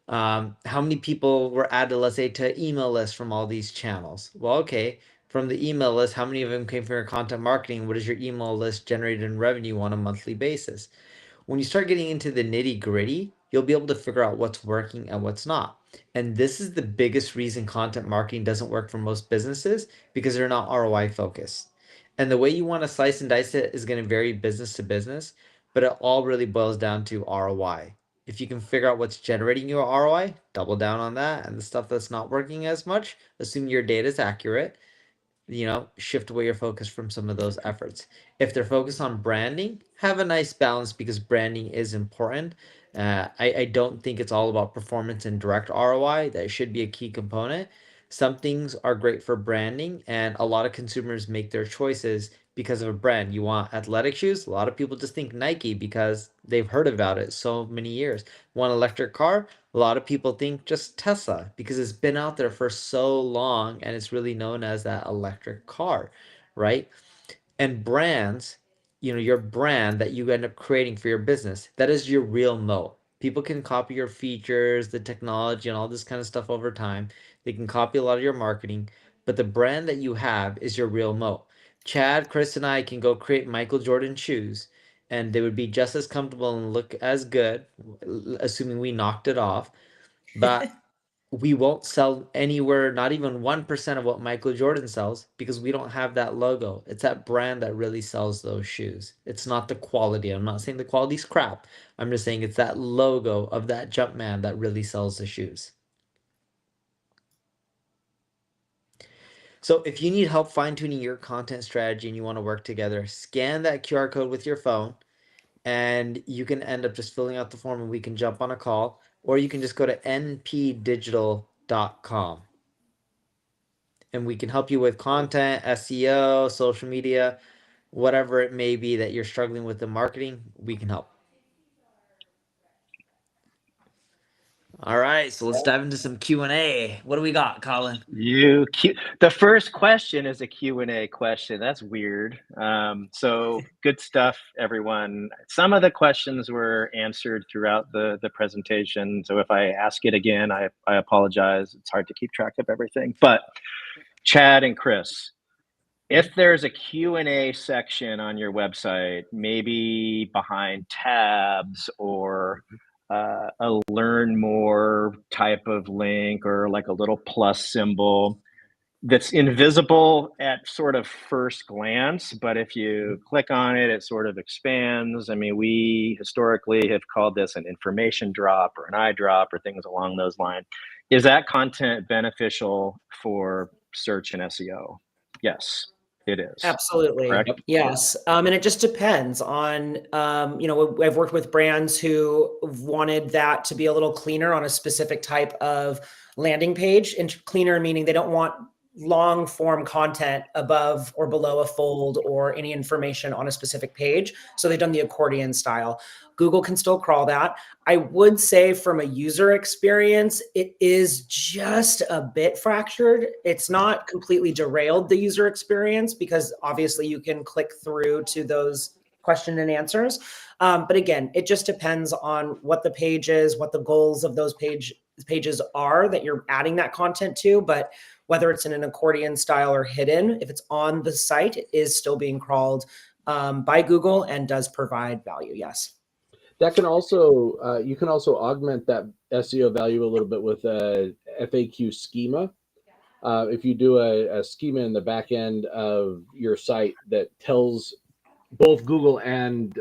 How many people were added, let's say, to email lists from all these channels? Well, okay, from the email list, how many of them came from your content marketing? What is your email list generated in revenue on a monthly basis? When you start getting into the nitty gritty, you'll be able to figure out what's working and what's not. And this is the biggest reason content marketing doesn't work for most businesses, because they're not ROI focused. And the way you want to slice and dice it is going to vary business to business, but it all really boils down to ROI. If you can figure out what's generating your ROI, double down on that. And the stuff that's not working as much, assume your data is accurate, shift away your focus from some of those efforts. If they're focused on branding, have a nice balance, because branding is important. I don't think it's all about performance and direct ROI. That should be a key component. Some things are great for branding, and a lot of consumers make their choices because of a brand. You want athletic shoes? A lot of people just think Nike because they've heard about it so many years. Want an electric car? A lot of people think just Tesla because it's been out there for so long and it's really known as that electric car, right? And brands, your brand that you end up creating for your business, that is your real moat. People can copy your features, the technology, and all this kind of stuff over time. They can copy a lot of your marketing, but the brand that you have is your real moat. Chad, Chris, and I can go create Michael Jordan shoes, and they would be just as comfortable and look as good, assuming we knocked it off. But we won't sell anywhere, not even 1% of what Michael Jordan sells, because we don't have that logo. It's that brand that really sells those shoes. It's not the quality. I'm not saying the quality's crap. I'm just saying it's that logo of that Jumpman that really sells the shoes. So if you need help fine-tuning your content strategy and you want to work together, scan that QR code with your phone, and you can end up just filling out the form and we can jump on a call, or you can just go to npdigital.com and we can help you with content, SEO, social media, whatever it may be that you're struggling with in marketing, we can help. All right, so let's dive into some Q&A. What do we got, Colin? The first question is a Q&A question. That's weird. So good stuff, everyone. Some of the questions were answered throughout the presentation. So if I ask it again, I apologize. It's hard to keep track of everything. But Chad and Chris, if there's a Q&A section on your website, maybe behind tabs or a learn more type of link or like a little plus symbol that's invisible at sort of first glance, but if you click on it, it sort of expands. I mean, we historically have called this an information drop or an eye drop or things along those lines. Is that content beneficial for search and SEO? Yes, it is. Absolutely. Correct? Yes. And it just depends on, I've worked with brands who wanted that to be a little cleaner on a specific type of landing page, and cleaner meaning they don't want long form content above or below a fold or any information on a specific page. So they've done the accordion style. Google can still crawl that. I would say from a user experience, it is just a bit fractured. It's not completely derailed the user experience because obviously you can click through to those question and answers. But again, it just depends on what the page is, what the goals of those pages are that you're adding that content to. But whether it's in an accordion style or hidden, if it's on the site, it is still being crawled by Google and does provide value. Yes. That can also, you can also augment that SEO value a little bit with a FAQ schema. If you do a schema in the back end of your site that tells both Google and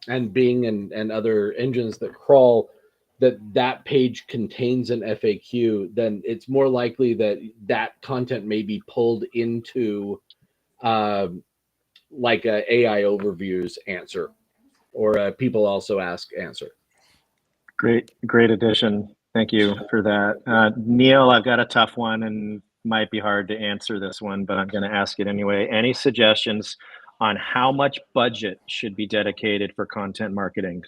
Bing and other engines that crawl that page contains an FAQ, then it's more likely that content may be pulled into like a AI overviews answer or a people also ask answer. Great addition. Thank you for that. Neil, I've got a tough one and might be hard to answer this one, but I'm going to ask it anyway. Any suggestions on how much budget should be dedicated for content marketing?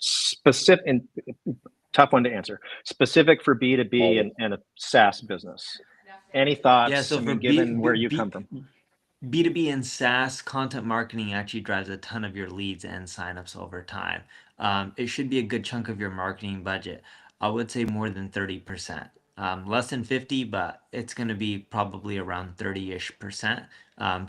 Tough one to answer. Specific for B2B and a SaaS business. Any thoughts? Yeah, so given where you come from. B2B and SaaS content marketing actually drives a ton of your leads and signups over time. It should be a good chunk of your marketing budget. I would say more than 30%. Less than 50, but it's going to be probably around 30-ish%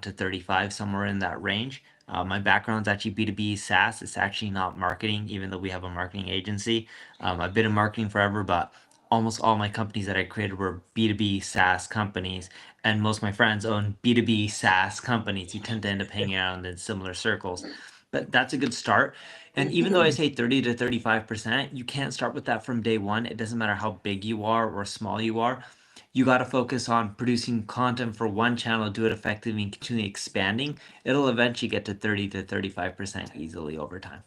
to 35, somewhere in that range. My background's actually B2B SaaS. It's actually not marketing, even though we have a marketing agency. I've been in marketing forever, but almost all my companies that I created were B2B SaaS companies, and most of my friends own B2B SaaS companies. You tend to end up hanging out in similar circles, but that's a good start. And even though I say 30 to 35%, you can't start with that from day one. It doesn't matter how big you are or small you are. You got to focus on producing content for one channel, do it effectively, and continue expanding. It'll eventually get to 30 to 35% easily over time.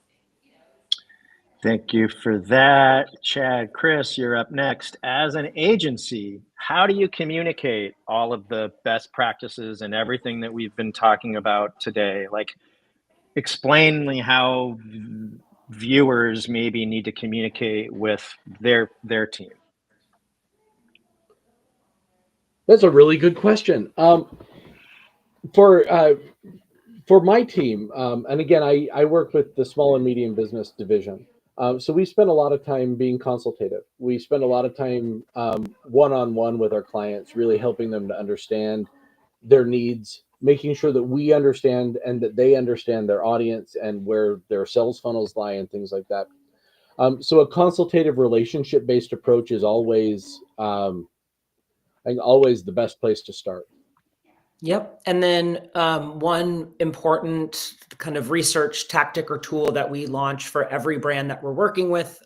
Thank you for that. Chad, Chris, you're up next. As an agency, how do you communicate all of the best practices and everything that we've been talking about today? Like, explain how viewers maybe need to communicate with their team. That's a really good question. For my team, and again, I work with the small and medium business division. So we spend a lot of time being consultative. We spend a lot of time one-on-one with our clients, really helping them to understand their needs, making sure that we understand and that they understand their audience and where their sales funnels lie and things like that. So a consultative relationship-based approach is always, I think, always the best place to start. Yep. And then one important kind of research tactic or tool that we launch for every brand that we're working with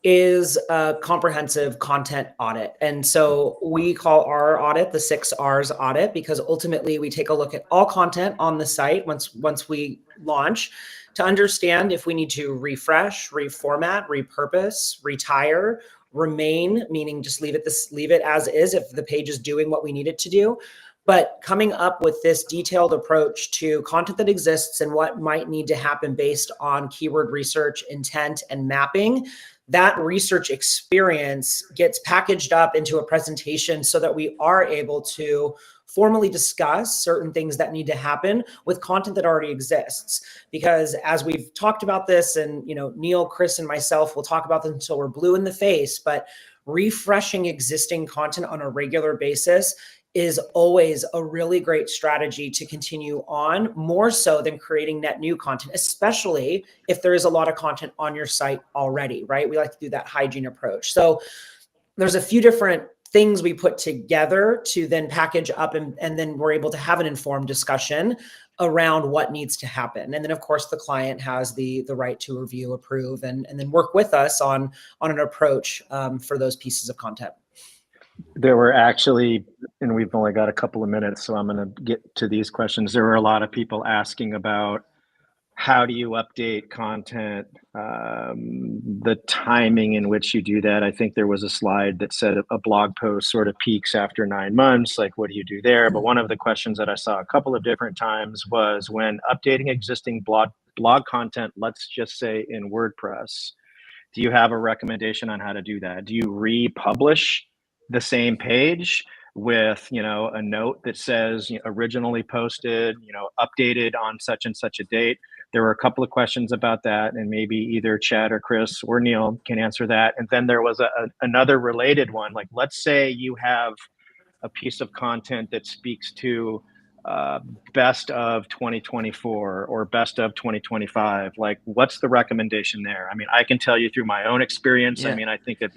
is a comprehensive content audit. And so we call our audit the 6 R's audit, because ultimately we take a look at all content on the site once we launch to understand if we need to refresh, reformat, repurpose, retire, remain, meaning just leave it as is if the page is doing what we need it to do. But coming up with this detailed approach to content that exists and what might need to happen based on keyword research, intent, and mapping, that research experience gets packaged up into a presentation so that we are able to formally discuss certain things that need to happen with content that already exists. Because as we've talked about this, and Neil, Chris, and myself will talk about this until we're blue in the face, but refreshing existing content on a regular basis is always a really great strategy to continue on, more so than creating net new content, especially if there is a lot of content on your site already, right? We like to do that hygiene approach. So there's a few different things we put together to then package up, and then we're able to have an informed discussion around what needs to happen. And then of course the client has the right to review, approve, and then work with us on an approach for those pieces of content. There were actually, and we've only got a couple of minutes, so I'm going to get to these questions. There were a lot of people asking about how do you update content, the timing in which you do that. I think there was a slide that said a blog post sort of peaks after 9 months. Like, what do you do there? But one of the questions that I saw a couple of different times was when updating existing blog content, let's just say in WordPress, do you have a recommendation on how to do that? Do you republish the same page with a note that says originally posted, updated on such and such a date? There were a couple of questions about that, and maybe either Chad or Chris or Neil can answer that. And then there was another related one. Like, let's say you have a piece of content that speaks to best of 2024 or best of 2025. Like, what's the recommendation there? I mean, I can tell you through my own experience. Yeah. I mean, I think of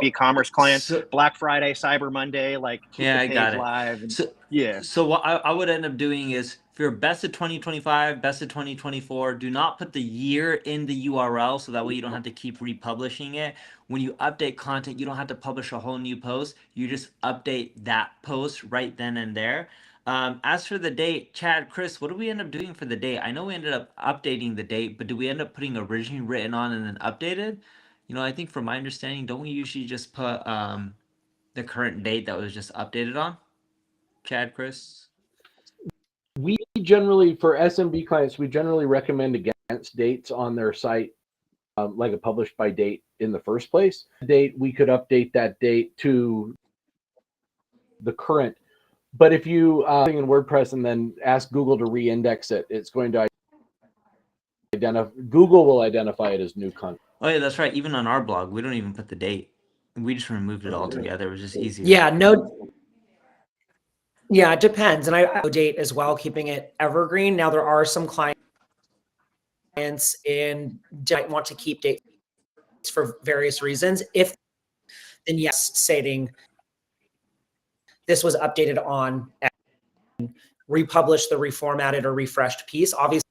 e-commerce clients, Black Friday, Cyber Monday, like keep the page live. And, So what I would end up doing is, for your best of 2025, best of 2024, do not put the year in the URL, so that way you don't have to keep republishing it. When you update content, you don't have to publish a whole new post. You just update that post right then and there. As for the date, Chad, Chris, what did we end up doing for the date? I know we ended up updating the date, but did we end up putting originally written on and then updated? I think from my understanding, don't we usually just put the current date that was just updated on? Chad, Chris? We generally, for SMB clients, we generally recommend against dates on their site, like a published by date in the first place. We could update that date to the current. But if you in WordPress and then ask Google to re-index it, it's going to Google will identify it as new content. Oh yeah, that's right. Even on our blog, we don't even put the date. We just removed it altogether. It was just easier. Yeah, it depends. And I date as well, keeping it evergreen. Now there are some clients might want to keep dates for various reasons. If then yes, stating this was updated on, republish the reformatted or refreshed piece. Obviously,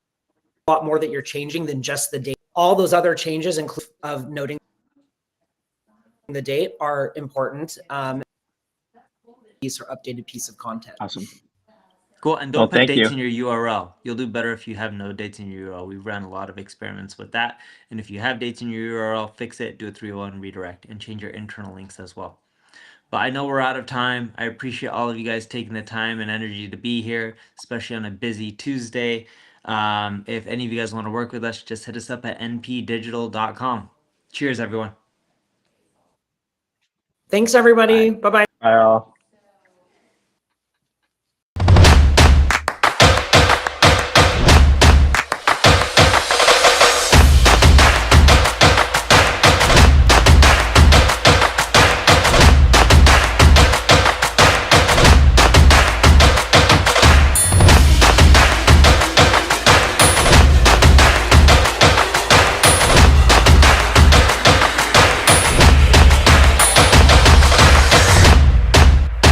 a lot more that you're changing than just the date. All those other changes, include of noting the date, are important. Piece or updated piece of content. Awesome. Cool. And don't put dates in your URL. You'll do better if you have no dates in your URL. We've ran a lot of experiments with that. And if you have dates in your URL, fix it, do a 301 redirect, and change your internal links as well. But I know we're out of time. I appreciate all of you guys taking the time and energy to be here, especially on a busy Tuesday. If any of you guys want to work with us, just hit us up at npdigital.com. Cheers, everyone. Thanks, everybody. Bye-bye. Bye all.